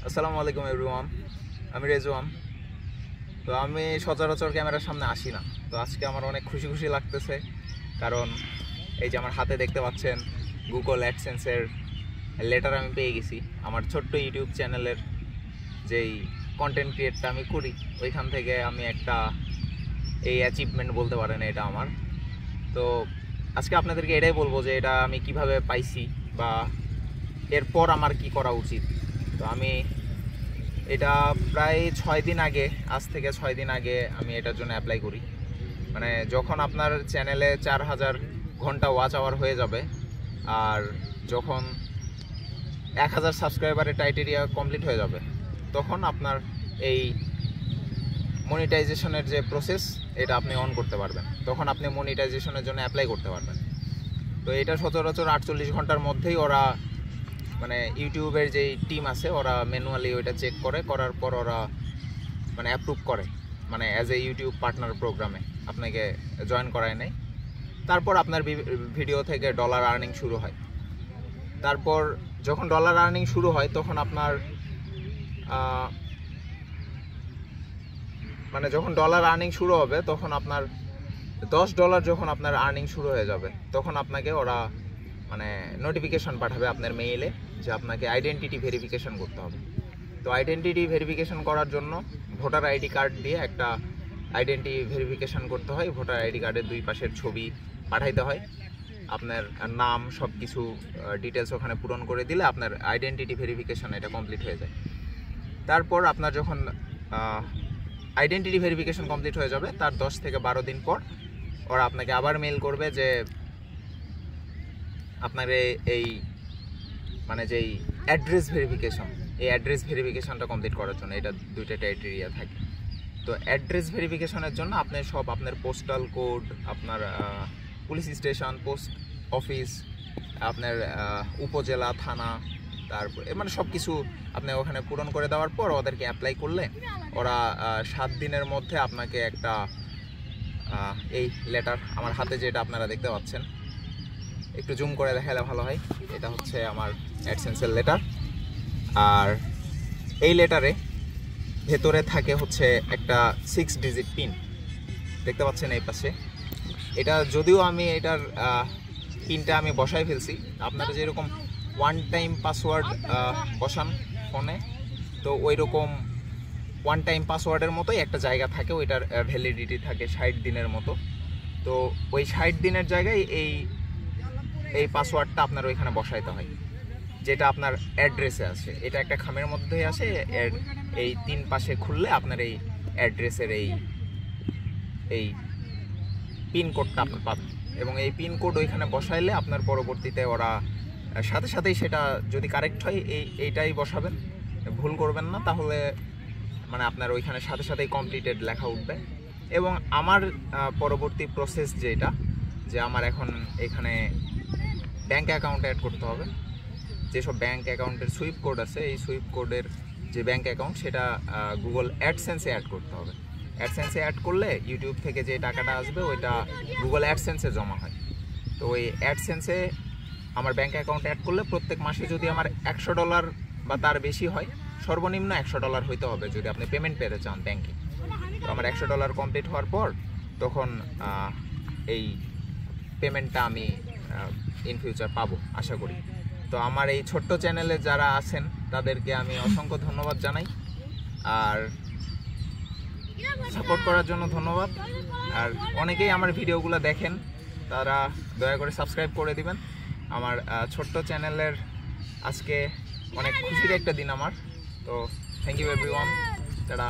আসসালামু আলাইকুম এভরিওয়ান, আমি রেজওয়ান। তো আমি সচরাচর ক্যামেরার সামনে আসি না। তো আজকে আমার অনেক খুশি খুশি লাগতেছে, কারণ এই যে আমার হাতে দেখতে পাচ্ছেন গুগল অ্যাডসেন্সের লেটার আমি পেয়ে গেছি। আমার ছোট্ট ইউটিউব চ্যানেলের যেই কন্টেন্ট ক্রিয়েটটা আমি করি, ওইখান থেকে আমি একটা এই অ্যাচিভমেন্ট বলতে পারেন এটা আমার। তো আজকে আপনাদেরকে এটাই বলবো যে এটা আমি কিভাবে পাইছি বা এরপর আমার কি করা উচিত। তো আমি এটা প্রায় 6 দিন আগে, আজ থেকে 6 দিন আগে আমি এটার জন্য অ্যাপ্লাই করি। মানে যখন আপনার চ্যানেলে 4000 ঘন্টা ওয়াচ আওয়ার হয়ে যাবে, আর যখন 1000 সাবস্ক্রাইবারের ক্রাইটেরিয়া কমপ্লিট হয়ে যাবে, তখন আপনার এই মনিটাইজেশনের যে প্রসেস, এটা আপনি অন করতে পারবেন। তখন আপনি মনিটাইজেশনের জন্য অ্যাপ্লাই করতে পারবেন। তো এটা সচরাচর 48 ঘন্টার মধ্যেই ওরা, মানে ইউটিউবের যেই টিম আছে, ওরা ম্যানুয়ালি ওইটা চেক করার পর ওরা মানে অ্যাপ্রুভ করে, মানে অ্যাজ এ ইউটিউব পার্টনার প্রোগ্রামে আপনাকে জয়েন করায় নেয়। তারপর আপনার ভিডিও থেকে ডলার আর্নিং শুরু হয়। তারপর যখন ডলার আর্নিং শুরু হয়, তখন আপনার মানে যখন ডলার আর্নিং শুরু হবে, তখন আপনার $10 যখন আপনার আর্নিং শুরু হয়ে যাবে, তখন আপনাকে ওরা মানে নোটিফিকেশন পাঠাবে আপনার মেইলে যে আপনাকে আইডেন্টিটি ভেরিফিকেশন করতে হবে। তো আইডেন্টিটি ভেরিফিকেশন করার জন্য ভোটার আইডি কার্ড দিয়ে একটা আইডেন্টিটি ভেরিফিকেশন করতে হয়। ভোটার আইডি কার্ডের দুই পাশের ছবি পাঠাইতে হয়। আপনার নাম সব কিছু ডিটেলস ওখানে পূরণ করে দিলে আপনার আইডেন্টিটি ভেরিফিকেশন এটা কমপ্লিট হয়ে যায়। তারপর আপনার যখন আইডেন্টিটি ভেরিফিকেশন কমপ্লিট হয়ে যাবে, তার 10 থেকে 12 দিন পর ওরা আপনাকে আবার মেল করবে যে আপনার এই মানে যেই অ্যাড্রেস ভেরিফিকেশন, এই অ্যাড্রেস ভেরিফিকেশনটা কমপ্লিট করার জন্য এটা দুইটা ক্রাইটেরিয়া থাকে। তো অ্যাড্রেস ভেরিফিকেশনের জন্য আপনি সব আপনার পোস্টাল কোড, আপনার পুলিশ স্টেশন, পোস্ট অফিস, আপনার উপজেলা, থানা, তারপর মানে সব কিছু আপনি ওখানে পূরণ করে দেওয়ার পর ওদেরকে অ্যাপ্লাই করলে ওরা 7 দিনের মধ্যে আপনাকে একটা এই লেটার, আমার হাতে যেটা আপনারা দেখতে পাচ্ছেন, একটু জুম করে দেখালে ভালো হয়, এটা হচ্ছে আমার অ্যাডসেন্সের লেটার। আর এই লেটারে ভেতরে থাকে হচ্ছে একটা 6 ডিজিট পিন, দেখতে পাচ্ছেন এই পাশে। এটা যদিও আমি এটার পিনটা আমি বসাই ফেলছি, আপনারা যেরকম ওয়ান টাইম পাসওয়ার্ড বসান ফোনে, তো ওই রকম ওয়ান টাইম পাসওয়ার্ডের মতোই একটা জায়গা থাকে, ওইটার ভ্যালিডিটি থাকে 60 দিনের মতো। তো ওই 60 দিনের জায়গায় এই পাসওয়ার্ডটা আপনার ওইখানে বসাইতে হয়, যেটা আপনার অ্যাড্রেসে আছে। এটা একটা খামের মধ্যেই আসে, এই 3 পাশে খুললে আপনার এই অ্যাড্রেসের এই পিনকোডটা আপনি পাবেন। এবং এই পিনকোড ওইখানে বসাইলে আপনার পরবর্তীতে ওরা সাথে সাথেই সেটা যদি কারেক্ট হয় এইটাই বসাবেন, ভুল করবেন না, তাহলে মানে আপনার ওইখানে সাথে সাথেই কমপ্লিটেড লেখা উঠবে। এবং আমার পরবর্তী প্রসেস যেটা, যে আমার এখন এখানে ব্যাঙ্ক অ্যাকাউন্ট অ্যাড করতে হবে। যেসব ব্যাঙ্ক অ্যাকাউন্টের সুইপ কোড আছে, এই সুইপ কোডের যে ব্যাঙ্ক অ্যাকাউন্ট, সেটা গুগল অ্যাডসেন্সে অ্যাড করতে হবে। অ্যাডসেন্সে অ্যাড করলে ইউটিউব থেকে যে টাকাটা আসবে ওইটা গুগল অ্যাডসেন্সে জমা হয়। তো ওই অ্যাডসেন্সে আমার ব্যাঙ্ক অ্যাকাউন্ট অ্যাড করলে প্রত্যেক মাসে যদি আমার $100 বা তার বেশি হয়, সর্বনিম্ন $100 হইতে হবে যদি আপনি পেমেন্ট পেতে চান ব্যাঙ্কে। তো আমার $100 কমপ্লিট হওয়ার পর তখন এই পেমেন্টটা আমি ইন ফিউচার পাবো আশা করি। তো আমার এই ছোট্ট চ্যানেলে যারা আছেন তাদেরকে আমি অসংখ্য ধন্যবাদ জানাই, আর সাপোর্ট করার জন্য ধন্যবাদ। আর অনেকেই আমার ভিডিওগুলো দেখেন, তারা দয়া করে সাবস্ক্রাইব করে দিবেন। আমার ছোট্ট চ্যানেলের আজকে অনেক খুশির একটা দিন আমার। তো থ্যাংক ইউ এভরিওয়ান, টাটা।